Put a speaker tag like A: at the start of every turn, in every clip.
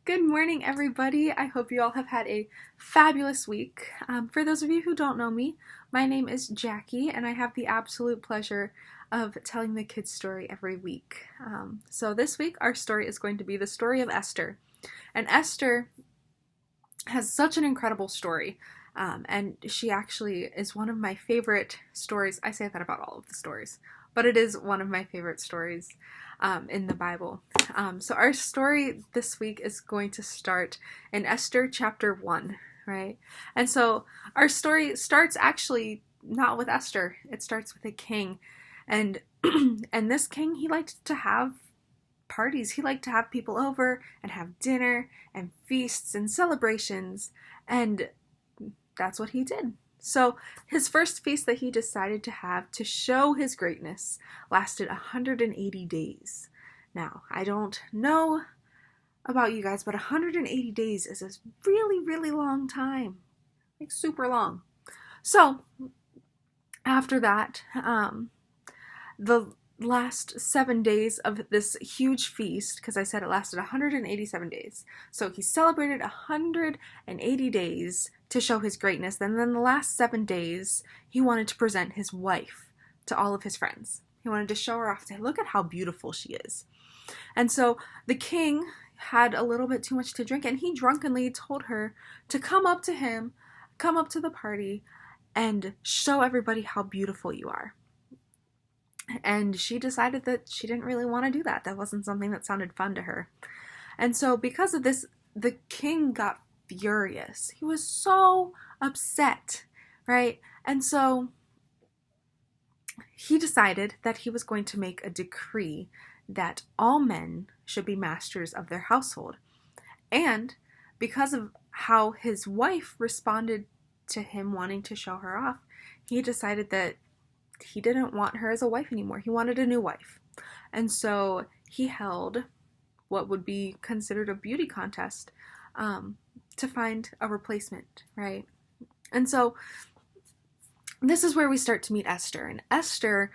A: Good morning, everybody. I hope you all have had a fabulous week. For those of you who don't know me, my name is Jackie, and I have the absolute pleasure of telling the kids' story every week. So this week, our story is going to be the story of Esther. And Esther has such an incredible story. And she actually is one of my favorite stories. I say that about all of the stories, but it is one of my favorite stories in the Bible. So our story this week is going to start in Esther chapter 1, right? And so our story starts actually not with Esther. It starts with a king. And and this king, he liked to have parties. He liked to have people over and have dinner and feasts and celebrations, and that's what he did. So his first feast that he decided to have to show his greatness lasted 180 days. Now, I don't know about you guys, but 180 days is a really, really long time. Like super long. So after that, the last 7 days of this huge feast, because I said it lasted 187 days. So he celebrated 180 days to show his greatness. And then the last 7 days, he wanted to present his wife to all of his friends. He wanted to show her off, say, look at how beautiful she is. And so the king had a little bit too much to drink, and he drunkenly told her to come up to him, come up to the party, and show everybody how beautiful you are. And she decided that she didn't really want to do that. That wasn't something that sounded fun to her. And so because of this, the king got furious. He was so upset, right? And so he decided that he was going to make a decree that all men should be masters of their household. And because of how his wife responded to him wanting to show her off, he decided that he didn't want her as a wife anymore. He wanted a new wife. And so he held what would be considered a beauty contest to find a replacement, right? And so this is where we start to meet Esther. And Esther,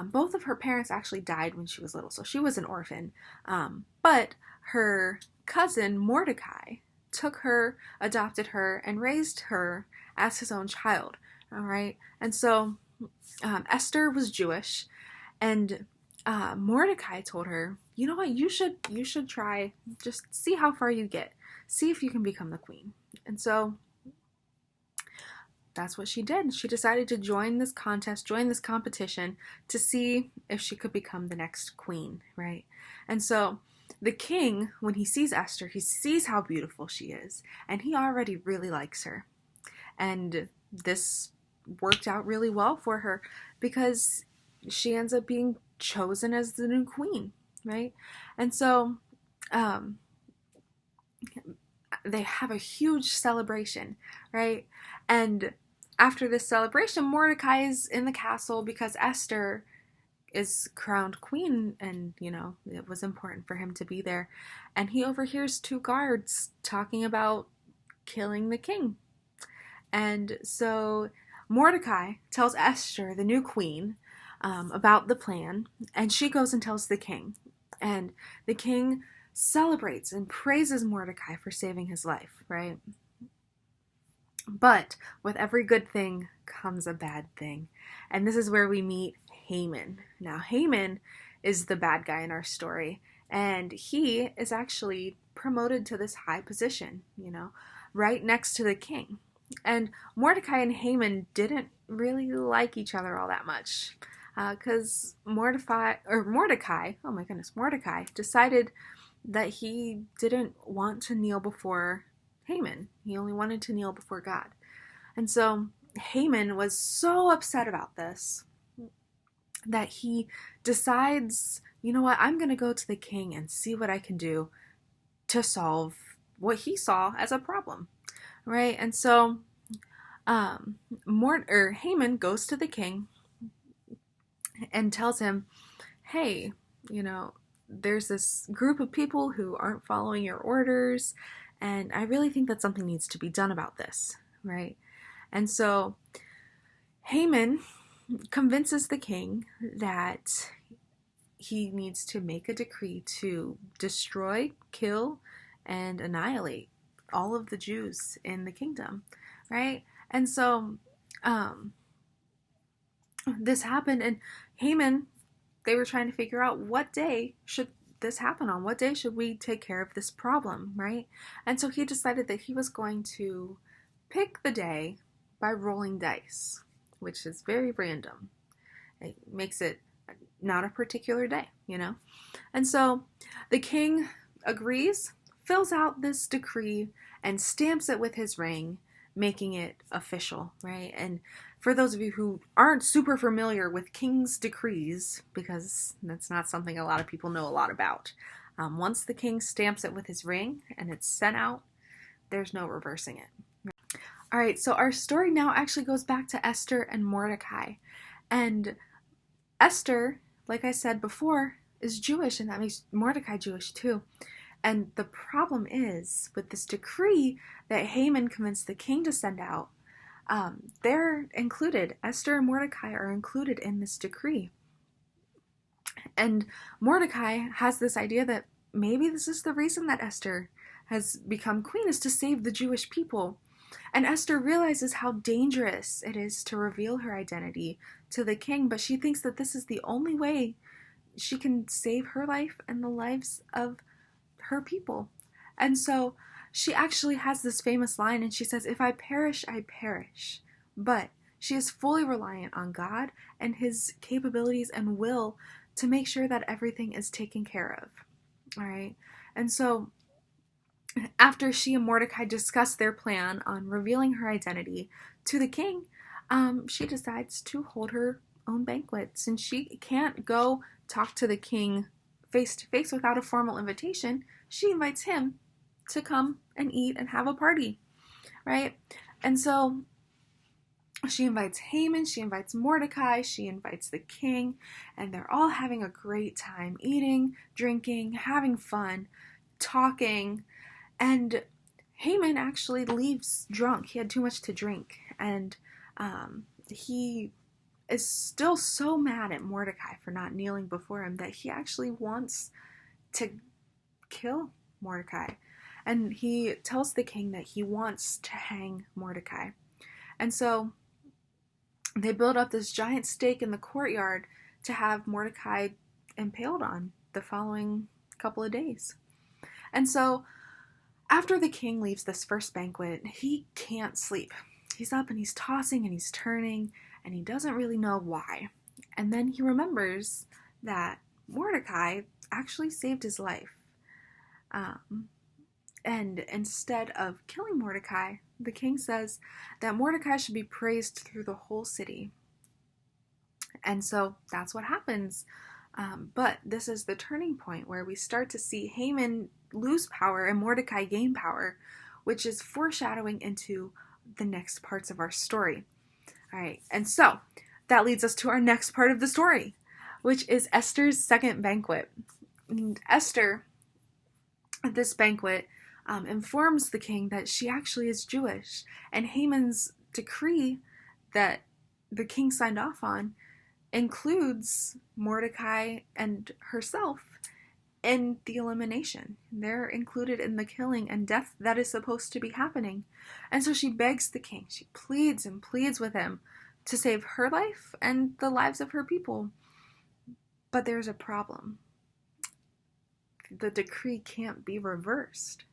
A: both of her parents actually died when she was little, so she was an orphan. But her cousin Mordecai took her, adopted her, and raised her as his own child, all right? And so Esther was Jewish, and Mordecai told her, you know what, you should try, just see how far you get, see if you can become the queen. And so that's what she did. She decided to join this contest, join this competition to see if she could become the next queen, right? And so the king, when he sees Esther, he sees how beautiful she is, and he already really likes her. And this worked out really well for her because she ends up being chosen as the new queen, right? And so they have a huge celebration, right? And after this celebration, Mordecai is in the castle because Esther is crowned queen, and it was important for him to be there. And he overhears two guards talking about killing the king. And so Mordecai tells Esther, the new queen, about the plan, and she goes and tells the king. And the king celebrates and praises Mordecai for saving his life, right? But with every good thing comes a bad thing. And this is where we meet Haman. Now, Haman is the bad guy in our story, and he is actually promoted to this high position, right next to the king. And Mordecai and Haman didn't really like each other all that much, because Mordecai decided that he didn't want to kneel before Haman. He only wanted to kneel before God. And so Haman was so upset about this that he decides, you know what, I'm going to go to the king and see what I can do to solve what he saw as a problem, right? And so Haman goes to the king and tells him, hey, there's this group of people who aren't following your orders, and I really think that something needs to be done about this, right? And so Haman convinces the king that he needs to make a decree to destroy, kill, and annihilate all of the Jews in the kingdom, right? And so this happened, and Haman, they were trying to figure out what day should this happen on? What day should we take care of this problem, right? And so he decided that he was going to pick the day by rolling dice, which is very random. It makes it not a particular day, you know? And so the king agrees, fills out this decree, and stamps it with his ring, making it official, right? And for those of you who aren't super familiar with king's decrees, because that's not something a lot of people know a lot about, once the king stamps it with his ring and it's sent out, there's no reversing it. All right, so our story now actually goes back to Esther and Mordecai. And Esther, like I said before, is Jewish, and that makes Mordecai Jewish too. And the problem is, with this decree that Haman convinced the king to send out, they're included. Esther and Mordecai are included in this decree. And Mordecai has this idea that maybe this is the reason that Esther has become queen, is to save the Jewish people. And Esther realizes how dangerous it is to reveal her identity to the king, but she thinks that this is the only way she can save her life and the lives of her people. And so she actually has this famous line, and she says, "If I perish, I perish." But she is fully reliant on God and his capabilities and will to make sure that everything is taken care of. All right. And so after she and Mordecai discuss their plan on revealing her identity to the king, she decides to hold her own banquet. Since she can't go talk to the king face to face without a formal invitation, she invites him to come and eat and have a party, right? And so she invites Haman, she invites Mordecai, she invites the king, and they're all having a great time eating, drinking, having fun, talking. And Haman actually leaves drunk. He had too much to drink, and he is still so mad at Mordecai for not kneeling before him that he actually wants to kill Mordecai. And he tells the king that he wants to hang Mordecai. And so they build up this giant stake in the courtyard to have Mordecai impaled on the following couple of days. And so after the king leaves this first banquet, he can't sleep. He's up and he's tossing and he's turning, and he doesn't really know why. And then he remembers that Mordecai actually saved his life. And instead of killing Mordecai, the king says that Mordecai should be praised through the whole city. And so that's what happens. But this is the turning point where we start to see Haman lose power and Mordecai gain power, which is foreshadowing into the next parts of our story. All right, and so that leads us to our next part of the story, which is Esther's second banquet. And Esther, at this banquet, informs the king that she actually is Jewish, and Haman's decree that the king signed off on includes Mordecai and herself in the elimination. They're included in the killing and death that is supposed to be happening. And so she begs the king, she pleads and pleads with him to save her life and the lives of her people. But there's a problem. The decree can't be reversed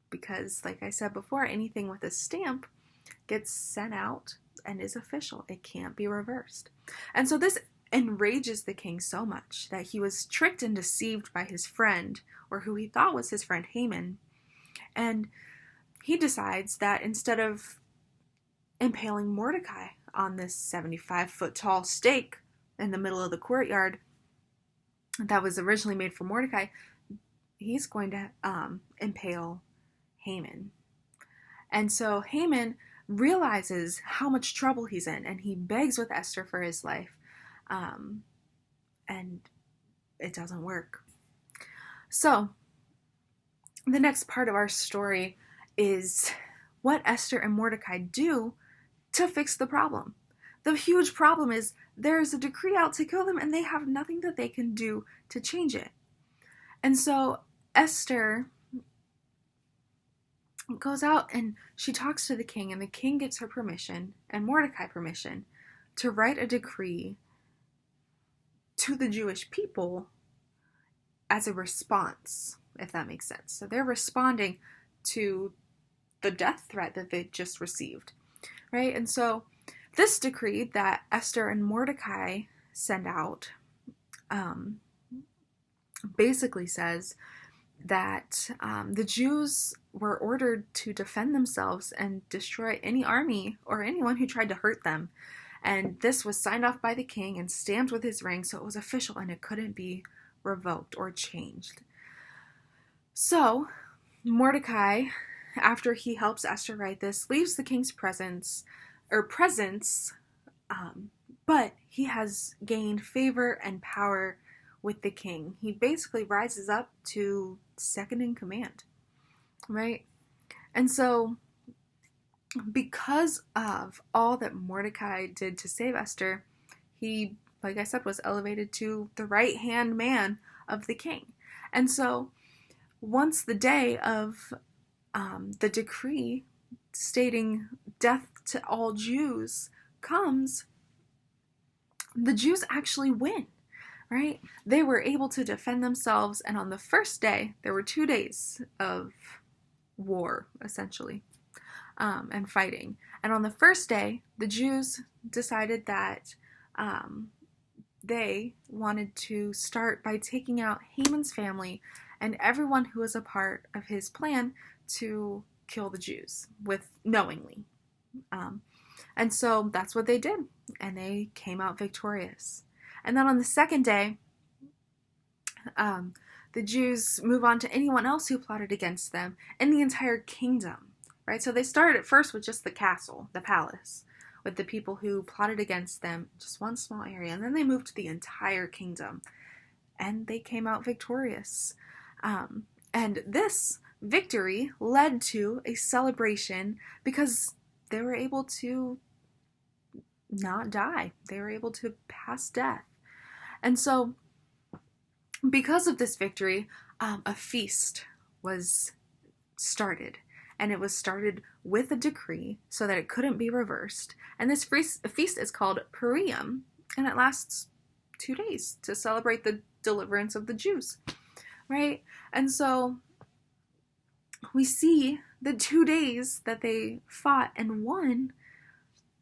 A: because, like I said before, anything with a stamp gets sent out and is official. It can't be reversed. And so this enrages the king so much that he was tricked and deceived by his friend, or who he thought was his friend Haman. And he decides that instead of impaling Mordecai on this 75-foot tall stake in the middle of the courtyard that was originally made for Mordecai, he's going to impale Haman. And so Haman realizes how much trouble he's in, and he begs with Esther for his life. And it doesn't work. So the next part of our story is what Esther and Mordecai do to fix the problem. The huge problem is there's a decree out to kill them, and they have nothing that they can do to change it. And so Esther goes out and she talks to the king, and the king gives her permission, and Mordecai permission, to write a decree to the Jewish people as a response, if that makes sense. So they're responding to the death threat that they just received, right? And so this decree that Esther and Mordecai send out basically says that the Jews were ordered to defend themselves and destroy any army or anyone who tried to hurt them. And this was signed off by the king and stamped with his ring, so it was official and it couldn't be revoked or changed. So Mordecai, after he helps Esther write this, leaves the king's presence, but he has gained favor and power with the king. He basically rises up to second in command, right? And so because of all that Mordecai did to save Esther, he, like I said, was elevated to the right-hand man of the king. And so once the day of the decree stating death to all Jews comes, the Jews actually win, right? They were able to defend themselves, and on the first day, there were 2 days of war, essentially, and fighting. And on the first day, the Jews decided that they wanted to start by taking out Haman's family and everyone who was a part of his plan to kill the Jews knowingly. And so that's what they did, and they came out victorious. And then on the second day, the Jews move on to anyone else who plotted against them in the entire kingdom, right? So they started at first with just the castle, the palace, with the people who plotted against them, just one small area, and then they moved to the entire kingdom, and they came out victorious. And this victory led to a celebration because they were able to not die. They were able to pass death. And so because of this victory, a feast was started. And it was started with a decree so that it couldn't be reversed. And this feast is called Purim, and it lasts 2 days to celebrate the deliverance of the Jews, right? And so we see the 2 days that they fought and won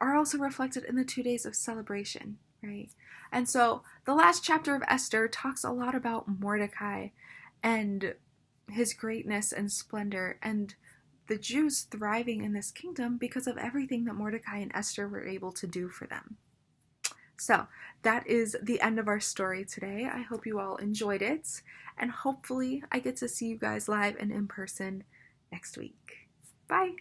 A: are also reflected in the 2 days of celebration, right? And so the last chapter of Esther talks a lot about Mordecai and his greatness and splendor, and the Jews thriving in this kingdom because of everything that Mordecai and Esther were able to do for them. So that is the end of our story today. I hope you all enjoyed it, and hopefully I get to see you guys live and in person next week. Bye!